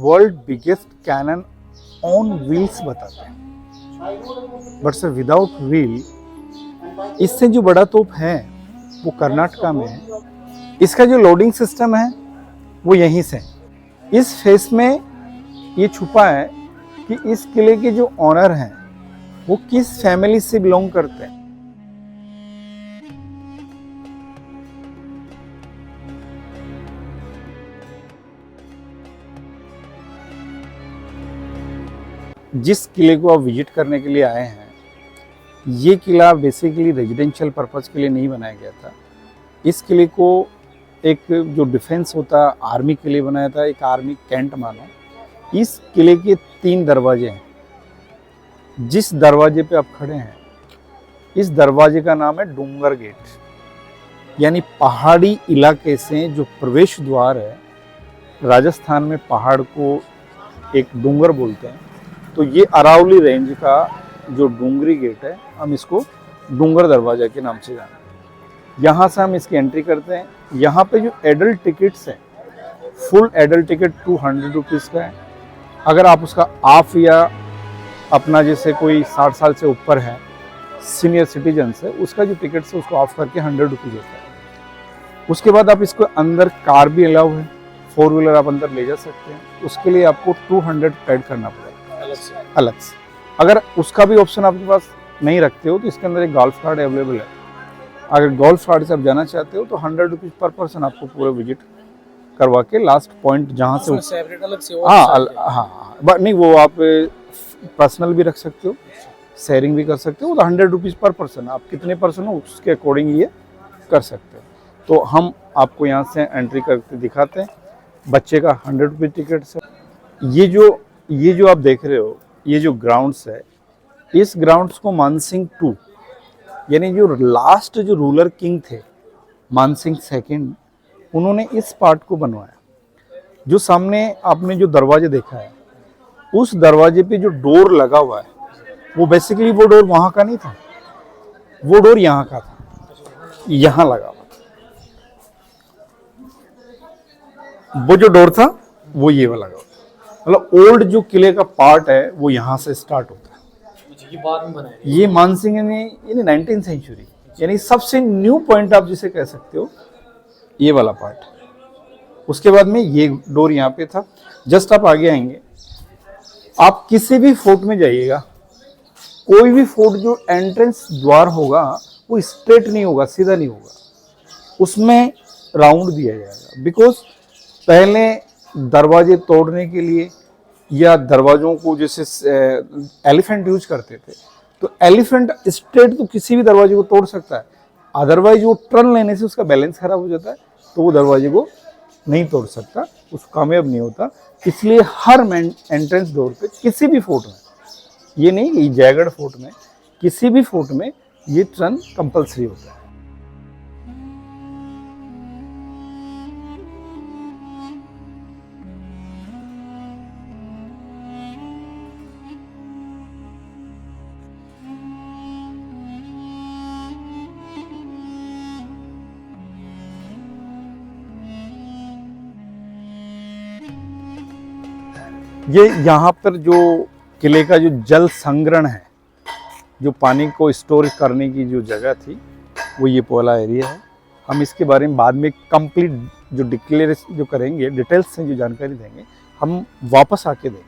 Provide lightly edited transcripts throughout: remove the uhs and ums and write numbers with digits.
World biggest cannon on wheels बताते हैं, but sir without wheel इससे जो बड़ा तोप है वो कर्नाटका में है। इसका जो लोडिंग सिस्टम है वो यहीं से, इस फेस में ये छुपा है कि इस किले के जो ऑनर हैं वो किस फैमिली से बिलोंग करते हैं। जिस किले को आप विजिट करने के लिए आए हैं, ये किला बेसिकली रेजिडेंशियल पर्पस के लिए नहीं बनाया गया था। इस किले को एक जो डिफेंस होता आर्मी के लिए बनाया था, एक आर्मी कैंट मानो। इस किले के 3 दरवाजे हैं। जिस दरवाजे पे आप खड़े हैं, इस दरवाजे का नाम है डूंगर गेट, यानी पहाड़ी इलाके से जो प्रवेश द्वार है। राजस्थान में पहाड़ को एक डूंगर बोलते हैं, तो ये अरावली रेंज का जो डूंगरी गेट है, हम इसको डूंगर दरवाजा के नाम से जानते हैं। यहाँ से हम इसकी एंट्री करते हैं। यहाँ पे जो एडल्ट टिकट्स हैं, फुल एडल्ट टिकट 200 रुपीज़ का है। अगर आप उसका ऑफ या अपना जैसे कोई 60 साल से ऊपर है, सीनियर सिटीजन्स है, उसका जो टिकट है उसको ऑफ करके 100 रुपीज़ होता है। उसके बाद आप इसको अंदर कार भी अलाउ है, 4 व्हीलर आप अंदर ले जा सकते हैं। उसके लिए आपको 200 पेड करना पड़ेगा अलग से। अगर उसका भी ऑप्शन आपके पास नहीं रखते हो तो इसके अंदर एक गोल्फ कार्ड अवेलेबल है। अगर गोल्फ कार्ड से आप जाना चाहते हो तो 100 रुपीज़ पर पर्सन आपको पूरा विजिट करवा के लास्ट पॉइंट जहाँ से सेपरेट अलग से हाँ नहीं, वो आप पर्सनल भी रख सकते हो, शेयरिंग भी कर सकते हो। तो 100 रुपीज़ पर पर्सन, आप कितने पर्सन हो उसके अकॉर्डिंग ये कर सकते हो। तो हम आपको यहाँ से एंट्री करके दिखाते हैं। बच्चे का 100 रुपीज़ टिकट से। ये जो आप देख रहे हो, ये जो ग्राउंड्स है, इस ग्राउंड्स को मानसिंह 2 यानी जो लास्ट जो रूलर किंग थे मानसिंह सेकंड, उन्होंने इस पार्ट को बनवाया। जो सामने आपने जो दरवाजे देखा है, उस दरवाजे पे जो डोर लगा हुआ है वो बेसिकली वो डोर वहाँ का नहीं था, वो डोर यहाँ का था, यहाँ लगा हुआ था। वो जो डोर था वो ये वाला लगा हुआ था। मतलब ओल्ड जो किले का पार्ट है वो यहाँ से स्टार्ट होता है। ये बाद में बनाया, ये मानसिंह ने 19th सेंचुरी, यानी सबसे न्यू पॉइंट आप जिसे कह सकते हो, ये वाला पार्ट। उसके बाद में ये डोर यहाँ पे था। जस्ट आप आगे आएंगे, आप किसी भी फोर्ट में जाइएगा, कोई भी फोर्ट जो एंट्रेंस द्वार होगा वो स्ट्रेट नहीं होगा, सीधा नहीं होगा, उसमें राउंड दिया जाएगा। बिकॉज पहले दरवाजे तोड़ने के लिए या दरवाजों को जैसे एलिफेंट यूज करते थे, तो एलिफेंट स्ट्रेट तो किसी भी दरवाजे को तोड़ सकता है, अदरवाइज वो टर्न लेने से उसका बैलेंस खराब हो जाता है, तो वो दरवाजे को नहीं तोड़ सकता, उसको कामयाब नहीं होता। इसलिए हर एंट्रेंस डोर पे किसी भी फोर्ट में, ये नहीं कि जयगढ़ फोर्ट में, किसी भी फोर्ट में ये टर्न कंपलसरी होता है। ये यहाँ पर जो किले का जो जल संग्रहण है, जो पानी को स्टोर करने की जो जगह थी, वो ये पोला एरिया है। हम इसके बारे में बाद में कंप्लीट जो डिक्लेरेशन जो करेंगे, डिटेल्स से जो जानकारी देंगे, हम वापस आके देंगे।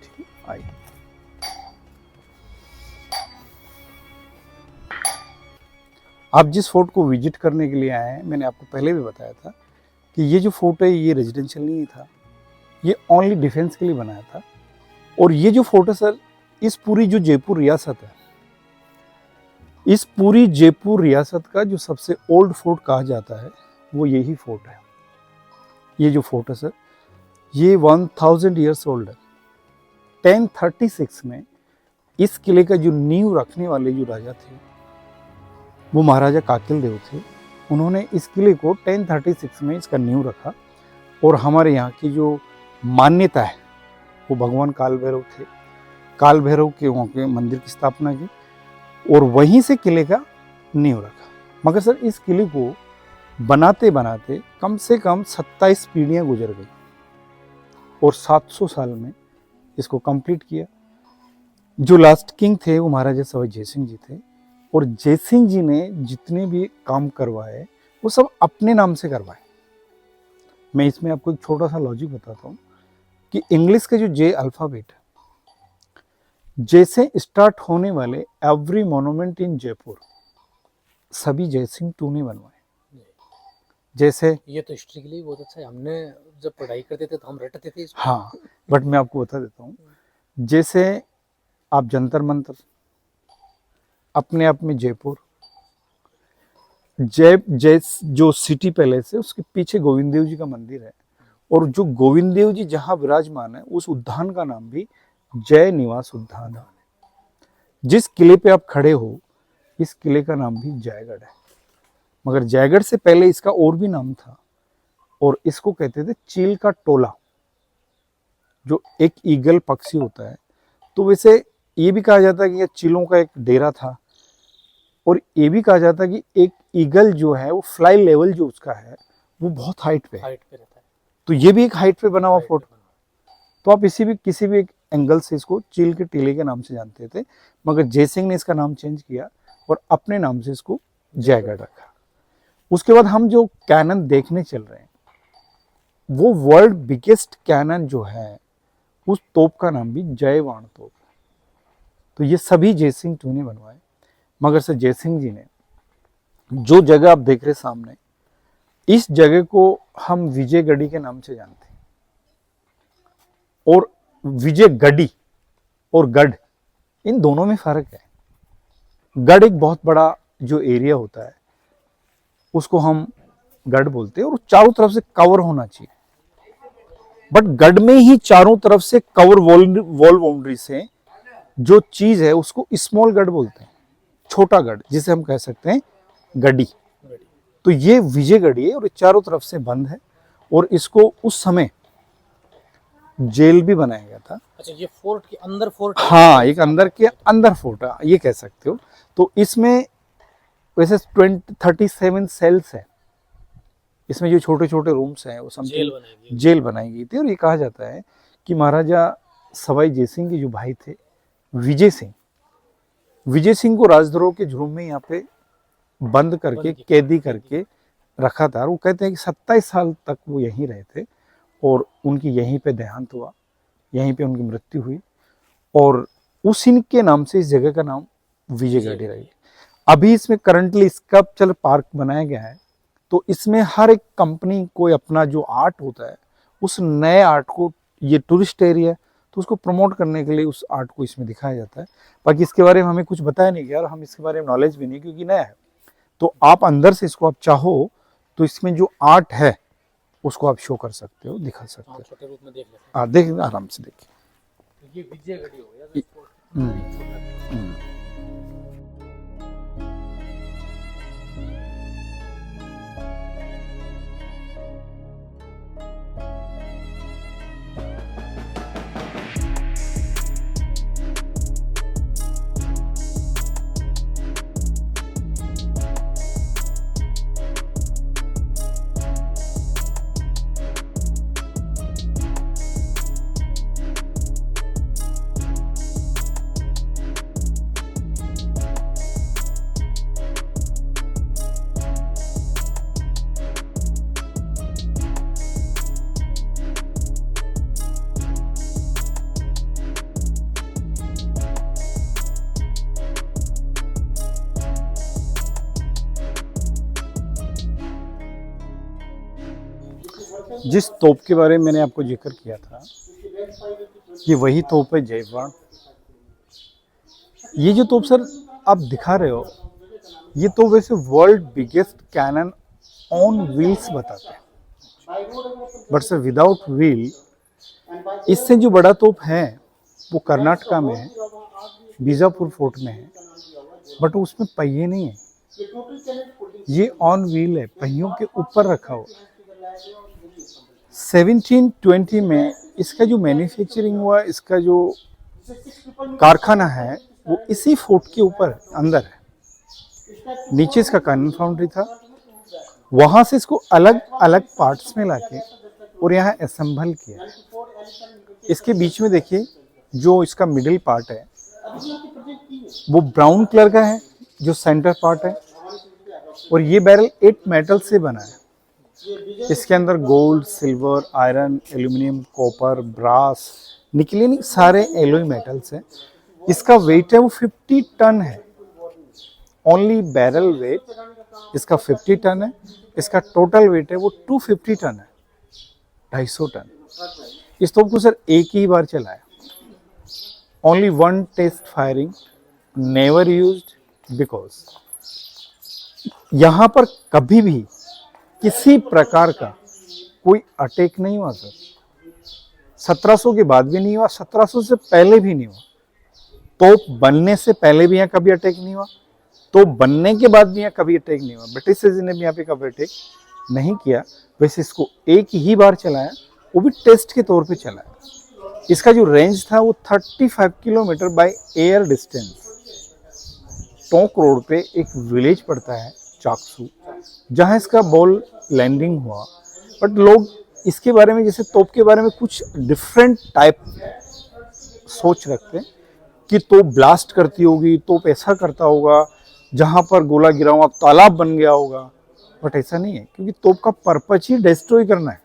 ठीक है, आइए। आप जिस फोर्ट को विजिट करने के लिए आए हैं, मैंने आपको पहले भी बताया था कि ये जो फोर्ट है ये रेजिडेंशियल नहीं था, ये ओनली डिफेंस के लिए बनाया था। और ये जो फोर्ट है सर, इस पूरी जो जयपुर रियासत है, इस पूरी जयपुर रियासत का जो सबसे ओल्ड फोर्ट कहा जाता है वो यही फोर्ट है। ये जो फोर्ट है सर, ये 1000 ईयर्स ओल्ड है। 1036 में इस किले का जो नींव रखने वाले जो राजा थे वो महाराजा काकिल देव थे। उन्होंने इस किले को 1036 में इसका नींव रखा। और हमारे यहाँ की जो मान्यता है वो भगवान काल भैरव थे, काल भैरव के वहाँ के मंदिर की स्थापना की और वहीं से किले का नींव रखा। मगर सर इस किले को बनाते बनाते कम से कम 27 पीढ़ियाँ गुजर गई और 700 साल में इसको कंप्लीट किया। जो लास्ट किंग थे वो महाराजा सवाई जयसिंह जी थे, और जयसिंह जी ने जितने भी काम करवाए वो सब अपने नाम से करवाए। मैं इसमें आपको एक छोटा सा लॉजिक बताता हूँ कि इंग्लिश का जो जे अल्फ़ाबेट है, जैसे स्टार्ट होने वाले एवरी मोनूमेंट इन जयपुर सभी जयसिंह टू ने बनवाए। जैसे ये तो हिस्ट्री के लिए बहुत अच्छा है, हमने जब पढ़ाई करते थे तो हम रटते थे इसको। हाँ, बट मैं आपको बता देता हूँ। जैसे आप जंतर मंतर, अपने आप में जयपुर, जय जो सिटी पैलेस है उसके पीछे गोविंद देव जी का मंदिर है, और जो गोविंद देव जी जहाँ विराजमान है उस उद्यान का नाम भी जय निवास उद्यान है। जिस किले पे आप खड़े हो इस किले का नाम भी जयगढ़ है, मगर जयगढ़ से पहले इसका और भी नाम था, और इसको कहते थे चील का टोला, जो एक ईगल पक्षी होता है। तो वैसे ये भी कहा जाता है कि यह चीलों का एक डेरा था, और ये भी कहा जाता है कि एक ईगल जो है वो फ्लाई लेवल जो उसका है वो बहुत हाइट पे रहता है, तो ये भी एक हाइट पे बना हुआ फोर्ट। तो आप किसी भी एक एंगल से इसको चील के टीले के नाम से जानते थे, मगर जयसिंह ने इसका नाम चेंज किया और अपने नाम से इसको जयगढ़ रखा। उसके बाद हम जो कैनन देखने चल रहे हैं वो वर्ल्ड बिगेस्ट कैनन जो है उस तोप का नाम भी जयवाण तोप है। तो ये सभी जयसिंह टू ने बनवाए, मगर सर जयसिंह जी ने जो जगह आप देख रहे सामने, इस जगह को हम विजयगढ़ी के नाम से जानते हैं। और विजयगढ़ी और गढ़ इन दोनों में फर्क है। गढ़ एक बहुत बड़ा जो एरिया होता है उसको हम गढ़ बोलते हैं, और चारों तरफ से कवर होना चाहिए। बट गढ़ में ही चारों तरफ से कवर वॉल बाउंड्री से जो चीज है उसको स्मॉल गढ़ बोलते हैं, छोटा गढ़, जिसे हम कह सकते हैं गढ़ी। तो ये विजयगढ़ी है और ये चारों तरफ से बंद है, और इसको उस समय जेल भी बनाया गया था। अच्छा, ये फोर्ट के अंदर फोर्ट? हाँ, एक अंदर के अंदर फोर्ट है, ये कह सकते हो। तो इसमें वैसे 37 सेल्स है। इसमें जो छोटे छोटे रूम्स हैं वो समथिंग जेल बनाई गई थी। और ये कहा जाता है कि महाराजा सवाई जयसिंह के जो भाई थे विजय सिंह को राजद्रोह के जुर्म में यहाँ पे बंद करके कैदी करके रखा था। और वो कहते हैं कि 27 साल तक वो यहीं रहे थे, और उनकी यहीं पे देहांत हुआ, यहीं पे उनकी मृत्यु हुई, और उसी के नाम से इस जगह का नाम विजयगढ़ी रही। अभी इसमें करंटली स्कल्पचर पार्क बनाया गया है, तो इसमें हर एक कंपनी को अपना जो आर्ट होता है उस नए आर्ट को, ये टूरिस्ट एरिया है तो उसको प्रमोट करने के लिए उस आर्ट को इसमें दिखाया जाता है। बाकी इसके बारे में हमें कुछ बताया नहीं गया और हम इसके बारे में नॉलेज भी नहीं, क्योंकि नया है। तो आप अंदर से इसको आप चाहो तो इसमें जो आर्ट है उसको आप शो कर सकते हो, दिखा सकते हो। छोटे रूप में देख लेते हैं। देख आराम से देखिए। ये विजयगढ़ी हो गया। जिस तोप के बारे में मैंने आपको जिक्र किया था, ये वही तोप है जयवाण। ये जो तोप सर आप दिखा रहे हो, ये तो वैसे world biggest cannon on wheels बताते हैं, बट सर विदाउट व्हील इससे जो बड़ा तोप है वो कर्नाटका में है, बीजापुर फोर्ट में है, बट उसमें पहिए नहीं है। ये ऑन व्हील है, पहियों के ऊपर रखा हुआ। 1720 में इसका जो मैन्युफैक्चरिंग हुआ, इसका जो कारखाना है वो इसी फोर्ट के ऊपर अंदर है। नीचे इसका कैनन फाउंड्री था, वहां से इसको अलग अलग पार्ट्स में लाके और यहाँ असेंबल किया। इसके बीच में देखिए जो इसका मिडिल पार्ट है वो ब्राउन कलर का है, जो सेंटर पार्ट है। और ये बैरल 8 मेटल से बना है। इसके अंदर gold, silver, iron, aluminium, copper, brass, निकलियन सारे एलोई मेटल्स हैं। इसका वेट है वो 50 टन है। ओनली बैरल वेट इसका 50 टन है। इसका टोटल वेट है वो 250 टन है, 250 टन। इस तोप को सर एक ही बार चलाया, only 1 test firing, never used, because यहां पर कभी भी किसी प्रकार का कोई अटैक नहीं हुआ सर। 1700 के बाद भी नहीं हुआ, 1700 से पहले भी नहीं हुआ। तोप बनने से पहले भी यहाँ कभी अटैक नहीं हुआ, तोप बनने के बाद भी यहाँ कभी अटैक नहीं हुआ। ब्रिटिश ने भी यहाँ पे कभी अटैक नहीं किया। वैसे इसको एक ही बार चलाया, वो भी टेस्ट के तौर पे चलाया। इसका जो रेंज था वो 35 kilometre by air distance. Tonk road पे एक विलेज पड़ता है चाकसू, जहां इसका बॉल लैंडिंग हुआ। बट लोग इसके बारे में, जैसे तोप के बारे में कुछ डिफरेंट टाइप सोच रखते हैं कि तोप ब्लास्ट करती होगी, तोप ऐसा करता होगा, जहां पर गोला गिरा हुआ तालाब बन गया होगा। बट ऐसा नहीं है, क्योंकि तोप का पर्पज ही डिस्ट्रॉय करना है,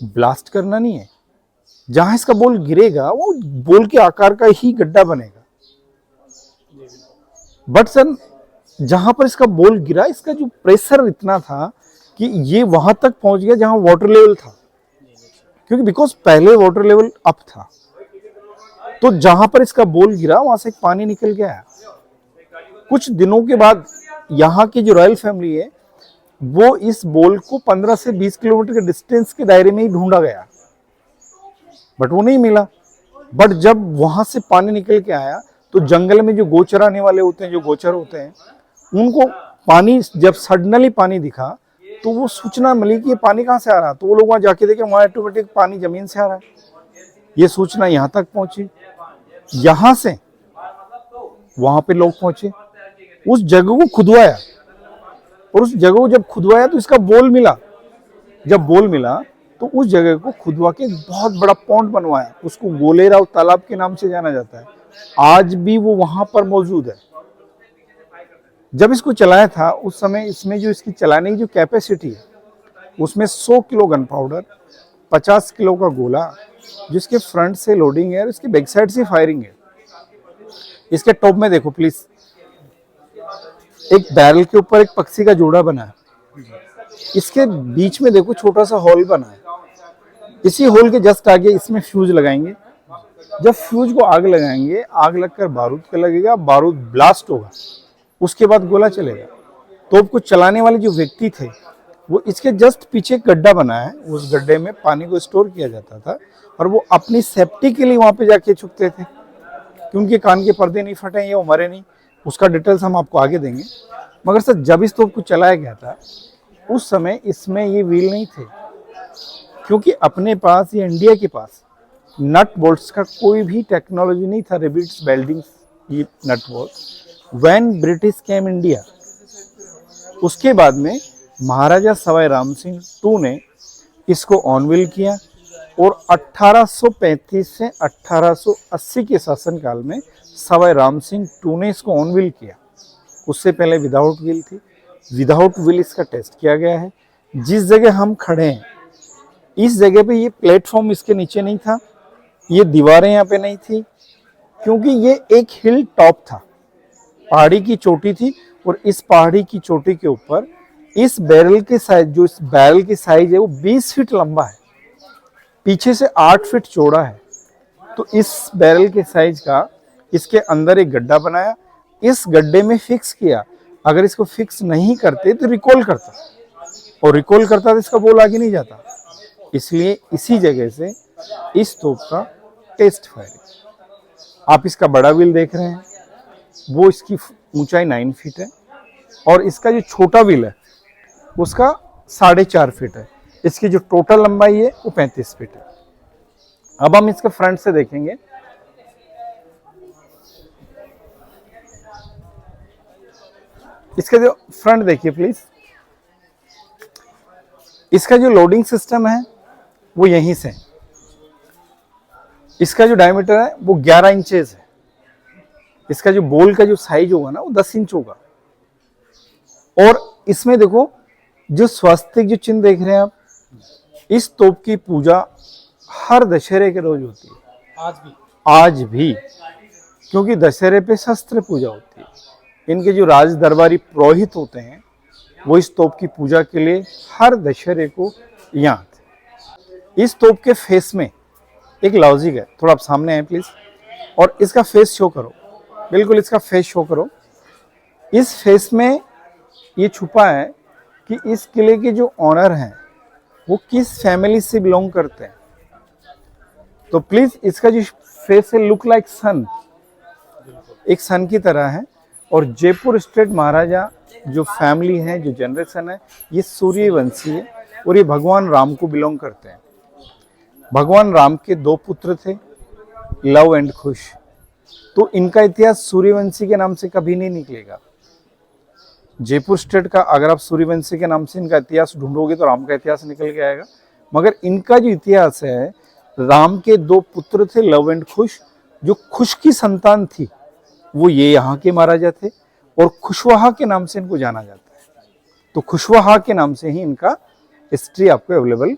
ब्लास्ट करना नहीं है। जहां इसका बॉल गिरेगा वो बॉल के आकार का ही गड्ढा बनेगा। बट सर जहां पर इसका बॉल गिरा, इसका जो प्रेशर इतना था कि ये वहां तक पहुंच गया जहां वाटर लेवल था, क्योंकि बिकॉज पहले वाटर लेवल अप था। तो जहां पर इसका बॉल गिरा वहां से पानी निकल गया। कुछ दिनों के बाद यहाँ की जो रॉयल फैमिली है वो इस बॉल को 15 से 20 किलोमीटर के डिस्टेंस के दायरे में ही ढूंढा गया, बट वो नहीं मिला। बट जब वहां से पानी निकल के आया तो जंगल में जो गो चराने वाले होते हैं, जो गोचर होते हैं, उनको पानी जब सडनली पानी दिखा तो वो सूचना मिली कि ये पानी कहाँ से आ रहा। तो वो लोग वहां जाके देखे, वहां ऑटोमेटिक पानी जमीन से आ रहा है। ये सूचना यहाँ तक पहुंची, यहां से वहां पे लोग पहुंचे, उस जगह को खुदवाया। और उस जगह को जब खुदवाया तो इसका बॉल मिला। जब बॉल मिला तो उस जगह को खुदवा के बहुत बड़ा पॉन्ड बनवाया। उसको गोलेराव तालाब के नाम से जाना जाता है। आज भी वो वहां पर मौजूद है। जब इसको चलाया था उस समय इसमें जो इसकी चलाने की जो कैपेसिटी है उसमें 100 किलो गन पाउडर, 50 किलो का गोला, जिसके फ्रंट से लोडिंग है और इसके बैक साइड से फायरिंग है। इसके टॉप में देखो प्लीज, एक बैरल के ऊपर एक पक्षी का जोड़ा बना है। इसके बीच में देखो छोटा सा होल बना है। इसी होल के जस्ट आगे इसमें फ्यूज लगाएंगे। जब फ्यूज को आग लगाएंगे, आग लगकर बारूद का लगेगा, बारूद ब्लास्ट होगा, उसके बाद गोला चलेगा। तोप को चलाने वाले जो व्यक्ति थे वो इसके जस्ट पीछे गड्ढा बना है, उस गड्ढे में पानी को स्टोर किया जाता था और वो अपनी सेफ्टी के लिए वहां पे जाके छुपते थे, क्योंकि कान के पर्दे नहीं फटे, ये वो मरे नहीं। उसका डिटेल्स हम आपको आगे देंगे। मगर सर जब इस तोप को चलाया गया था उस समय इसमें ये व्हील नहीं थे, क्योंकि अपने पास या इंडिया के पास नट बोल्ट्स का कोई भी टेक्नोलॉजी नहीं था। रिबिट्स, वेल्डिंग्स, ये nut bolt when British came India. उसके बाद में महाराजा सवाई राम सिंह टू ने इसको ऑनव्हील किया और 1835 से 1880 के शासनकाल में सवाई राम सिंह टू ने इसको ऑनव्हील किया। उससे पहले विदाउट व्हील थी। विदाउट व्हील इसका टेस्ट किया गया है। जिस जगह हम खड़े हैं इस जगह पे ये प्लेटफॉर्म इसके नीचे नहीं था, ये दीवारें यहाँ पे नहीं थी, क्योंकि ये एक हिल टॉप था, पहाड़ी की चोटी थी। और इस पहाड़ी की चोटी के ऊपर इस बैरल के साइज, जो इस बैरल की साइज है वो 20 फीट लंबा है, पीछे से 8 फीट चौड़ा है। तो इस बैरल के साइज का इसके अंदर एक गड्ढा बनाया, इस गड्ढे में फिक्स किया। अगर इसको फिक्स नहीं करते तो रिकॉल करता, और रिकॉल करता तो इसका बॉल आगे नहीं जाता। इसलिए इसी जगह से इस तोप का टेस्ट फायरिंग। आप इसका बड़ा व्हील देख रहे हैं, वो इसकी ऊंचाई 9 फीट है और इसका जो छोटा व्हील है उसका 4.5 फीट है। इसकी जो टोटल लंबाई है वो 35 फीट है। अब हम इसके फ्रंट से देखेंगे। इसका जो फ्रंट देखिए प्लीज। इसका जो लोडिंग सिस्टम है वो यहीं से है। इसका जो डायमीटर है वो 11 इंचेस है। इसका जो बोल का जो साइज होगा ना वो 10 इंच होगा। और इसमें देखो जो स्वास्तिक जो चिन्ह देख रहे हैं आप, इस तोप की पूजा हर दशहरे के रोज होती है। आज भी क्योंकि दशहरे पे शस्त्र पूजा होती है। इनके जो राज दरबारी पुरोहित होते हैं वो इस तोप की पूजा के लिए हर दशहरे को यहाँ आते हैं। इस तोप के फेस में एक लॉजिक है, थोड़ा आप सामने आए प्लीज, और इसका फेस शो करो, बिल्कुल इसका फेस शो करो। इस फेस में ये छुपा है कि इस किले के जो ऑनर हैं वो किस फैमिली से बिलोंग करते हैं। तो प्लीज इसका जो फेस है लुक लाइक सन, एक सन की तरह है। और जयपुर स्टेट महाराजा जो फैमिली है, जो जनरेशन है, ये सूर्यवंशी है और ये भगवान राम को बिलोंग करते हैं। भगवान राम के 2 पुत्र थे, लव एंड कुश। तो इनका इतिहास सूर्यवंशी के नाम से कभी नहीं निकलेगा। जयपुर स्टेट का अगर आप सूर्यवंशी के नाम से इनका इतिहास ढूंढोगे तो राम का इतिहास निकल के आएगा। मगर इनका जो इतिहास है, राम के 2 पुत्र थे लव एंड कुश। जो कुश की संतान थी वो ये यहाँ के महाराजा थे और कुशवाहा के नाम से इनको जाना जाता है। तो कुशवाहा के नाम से ही इनका हिस्ट्री आपको अवेलेबल